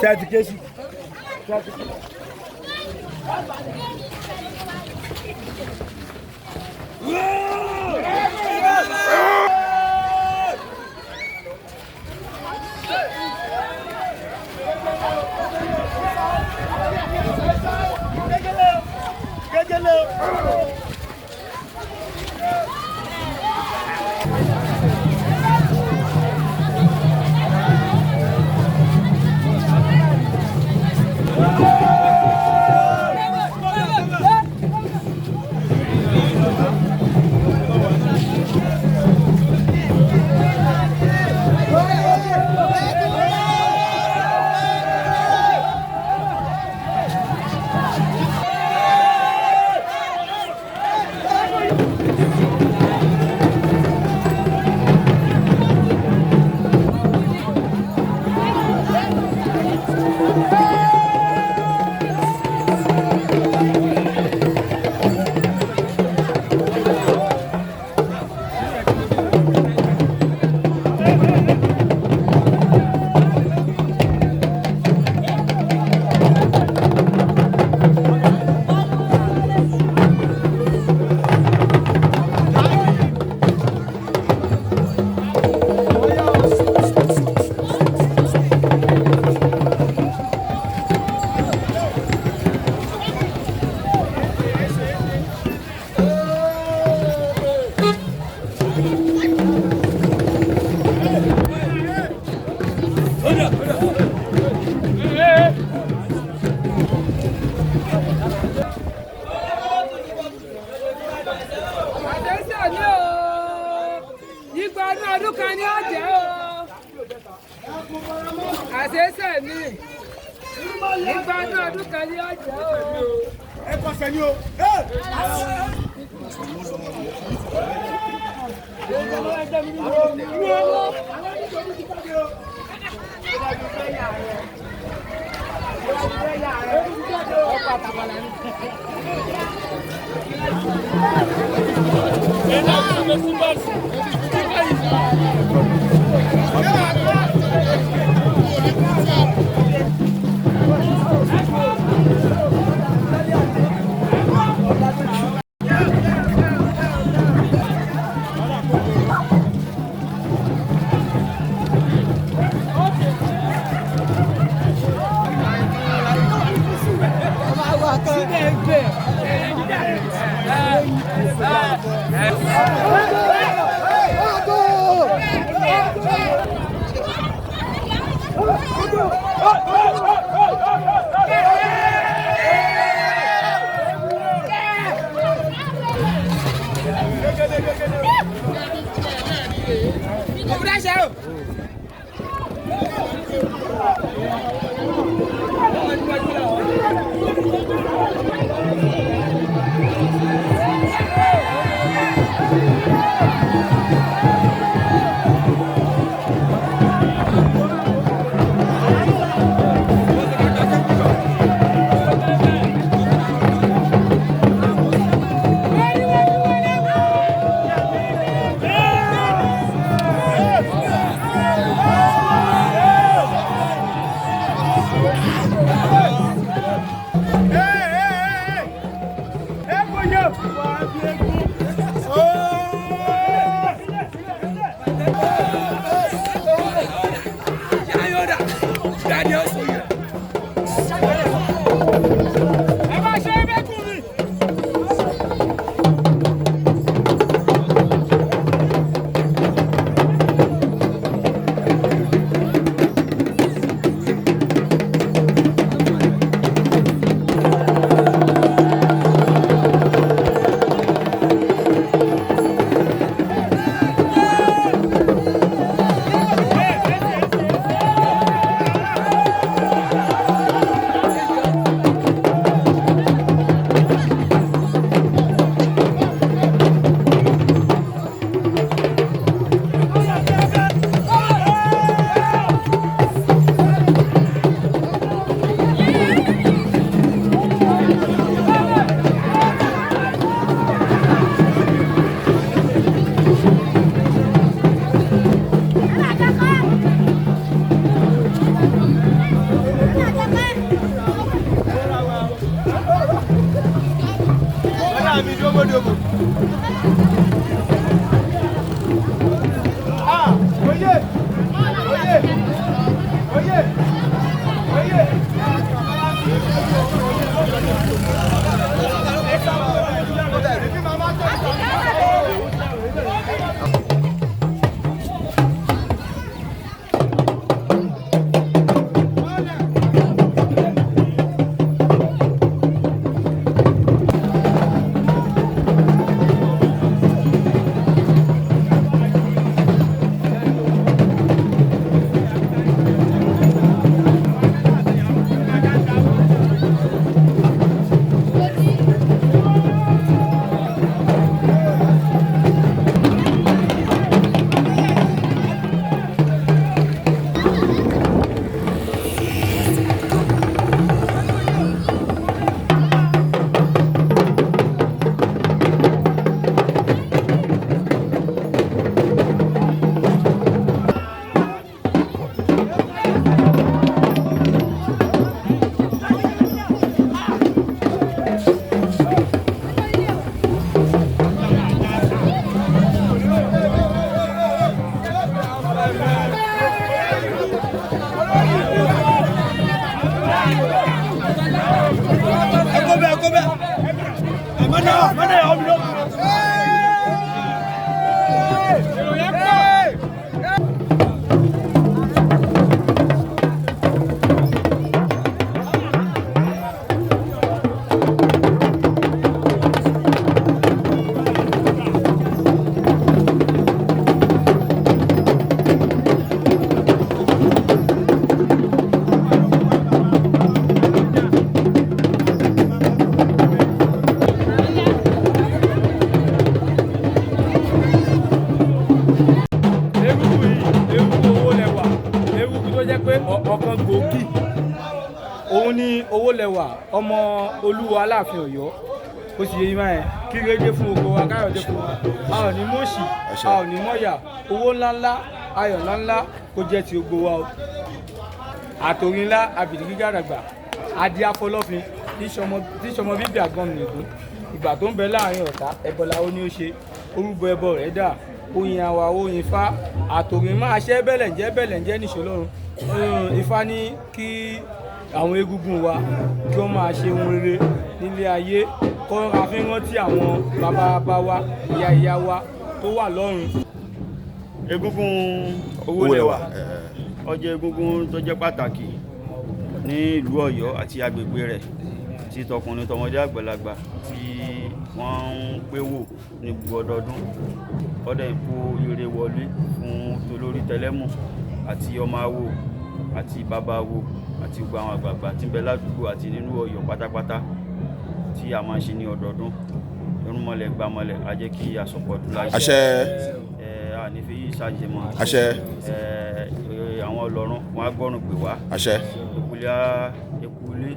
Ṣáàtì kéṣì. Àṣẹ́sẹ̀ mi. Nígbà náà ọdún kan ní ọjọ́ o. Ẹ kọsẹ̀ ni o. òun ni Owólẹwà ọmọ Olúwo Aláàfin Ọ̀yọ́ ó sì yé yín báyẹn kí rédé fún gbogbo wa káyọ̀dé fún wa a ò ní mọ̀ọ́sì a ò ní mọ̀ọ́yà owó ńláńlá ayọ̀ ńláńlá kó jẹ́ ti gbogbo wa o àtòrin ńlá abìdí gígàràgbà adé afọlọ́fin tí sọmọ bíbí àgbọn nìgbín ìgbà tó ń bẹ láàrin ọ̀tá ẹbọ làwọn ní ó ṣe orúbọ ẹbọ rẹ̀ dà oyin àwa oyin fa àtòrin máa ṣẹ́ bẹ̀lẹ̀ ń jẹ́ níṣó lọ́run Ifá ní kí àwọn egungun wa kí wọ́n máa ṣe ohun rere nílé ayé kó àfihàn tí àwọn bàbá wa ìyá wa tó wà lọ́run. Egungun Owólẹwà ó jẹ́ egungun tó jẹ́ pàtàkì ní ìlú Ọ̀yọ́ àti agbègbè rẹ̀ tí tọkùnrin tọmọdé àgbàlagbà tí wọ́n ń pé wò ní gbogbo ọdọọdún ọdẹ ìkó ire wọlé fún tolórí tẹlẹ́mù àti ọmọ awo àti bàbá awo àti gbogbo àwọn àgbààgbà tí ń bẹ ládùúgbò àti nínú Ọ̀yọ́ pátápátá tí a máa ń ṣe ní ọdọọdún irúnmọlẹ̀ gbàmọlẹ̀ á jẹ́ kí àsọpọ̀dún láyé. àṣẹ. ànífi yìí ṣàjẹmọ́. àṣẹ. àwọn ọlọ́run wọn á gbọ́rùn pè wá. àṣẹ. ekulé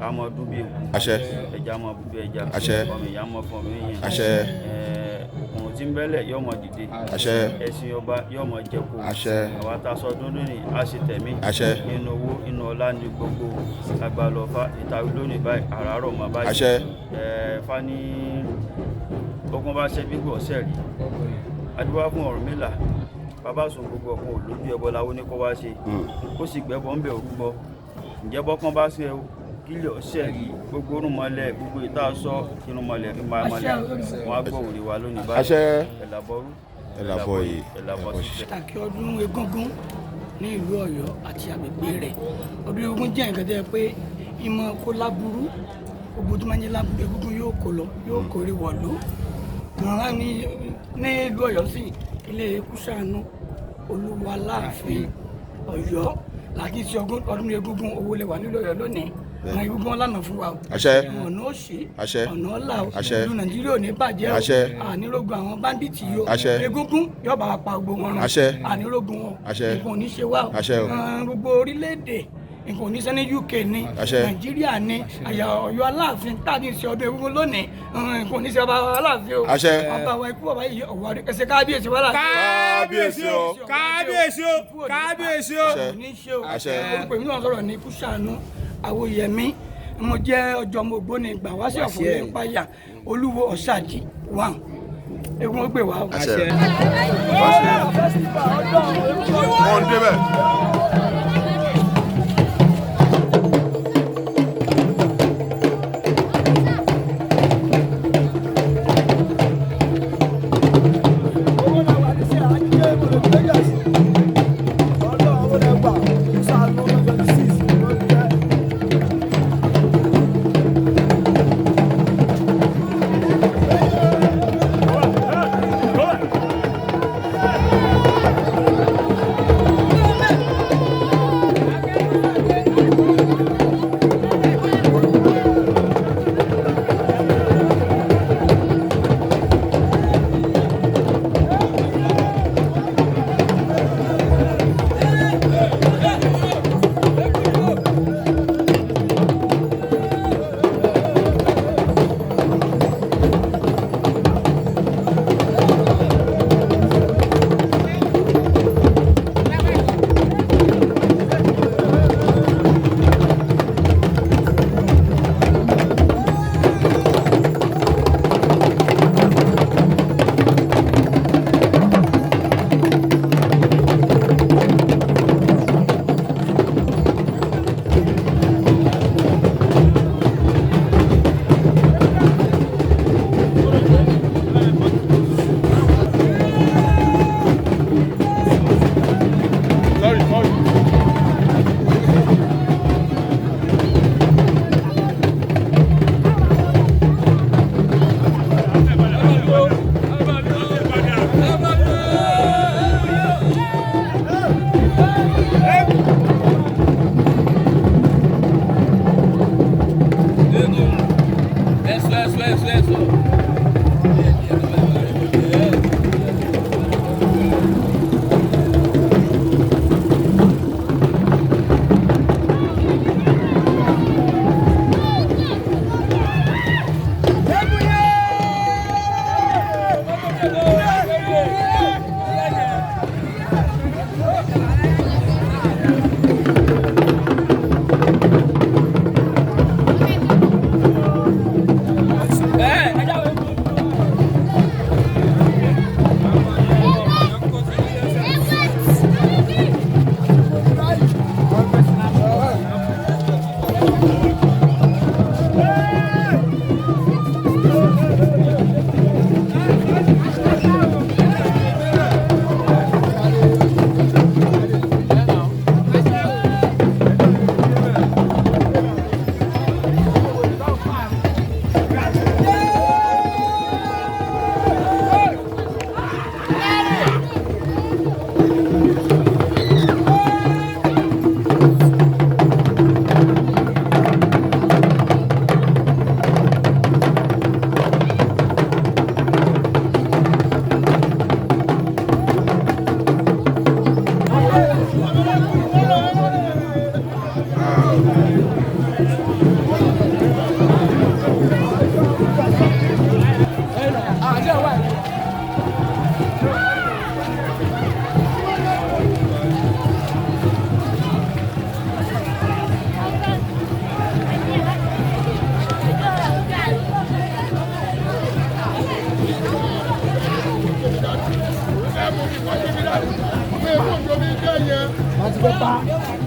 àmọ́ ọdún bíi èkó. àṣẹ. ẹja mọ bíbí ẹja. àṣẹ. ọmọ ìyá mọ fún ọmọ yẹn. àṣẹ. òkùnrin tí ń bẹ́lẹ̀ yóò mọ dìde. àṣẹ. ẹṣin ọba yóò mọ jẹko. àṣẹ. àwa tá a sọ dúndún ní a ṣe tẹ̀mí. àṣẹ. inú owó inú ọlá ní gbogbo agbálọ́fà ìtàwé lónìí báyìí àràárọ̀ mọ́ báyìí. àṣẹ. fani ogun bá ṣe gbígbó ọ̀sẹ̀ rí adúbá fún Ọ̀rúnmìlà bàbá sùn gbogbo ọ̀kan olójú ẹbọ láwọn ní kó wá ṣe ó sì gbẹ́bọ ń bẹ̀ orúbọ ǹjẹ́ bọ́kàn bá ṣe kílẹ̀ ọ̀sẹ̀ rí gbogbo orúnmọlẹ̀ gbogbo ìta sọ kínúmọlẹ̀ rí máa mọlẹ̀ wọn á gbọ́ òrè wa lónìí báyìí. àṣẹ. ẹ̀làbọ̀rú ẹ̀làbọ̀ yìí ẹ̀làbọ̀ ṣiṣẹ́. pàtàkì ọdún egúngún ní ìlú Ọ̀yọ́ àti agbègbè rẹ̀ ọdún egúngún jẹ́ nǹkan tó yẹ pé ìmọ̀ kó láburú gbogbo tó máa ń jẹ́ láburú egúngún yóò kó lọ yóò kórè wọ̀lú rárá ní ìlú Ọ̀yọ́ sí ilé Kúṣàánú Olúwo Aláàfin Ọ̀yọ́ làkì sí ọdún egúngún Owólẹwà nílùú Ọ̀yọ́ lónìí àwọn egúngún lànà fún wa o àṣẹ. ọ̀nà òṣì àṣẹ. ọ̀nà ọ̀là o àṣẹ. ìlú Nàìjíríà ò ní bàjẹ́ o àṣẹ. ànírógun àwọn báńdíìtì yìí o àṣẹ. egúngún yóò bá wa pa gbogbo wọn rán àṣẹ. ànírógun wọn àṣẹ. nǹkan ò ní ṣe wá o àṣẹ o. gbogbo orílẹ̀-èdè nǹkan ò ní ṣe ní UK ní àṣẹ. Nàìjíríà ní àyà Ọ̀yọ́ Aláàfin tàbí ṣe ọdún egúngún lónìí nǹkan ò ní ṣe ọba Aláàfin o àṣẹ. ọba wa ikú bàbá yìí ọ̀wọ́ ẹsẹ̀ kábíyèsí wà láti. kábíyèsí o. kábíyèsí o kábíyèsí o. àṣẹ. orúkọ èmi náà sọ̀rọ̀ ní Kúṣàánú Awóyẹmí mo jẹ́ ọjọ́ mo gbóni ìgbà wá sí ọ̀fọ̀ yẹn páyà Olúwo Ọ̀ṣàdì wà egun ó gbé wá. àṣẹ. débẹ̀.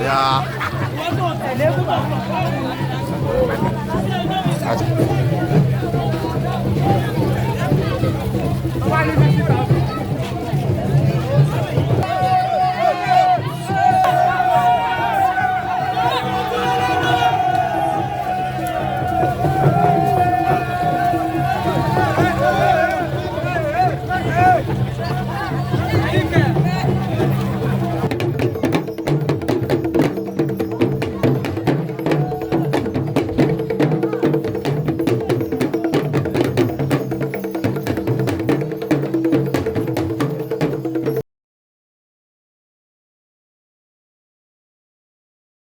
Yeah. Why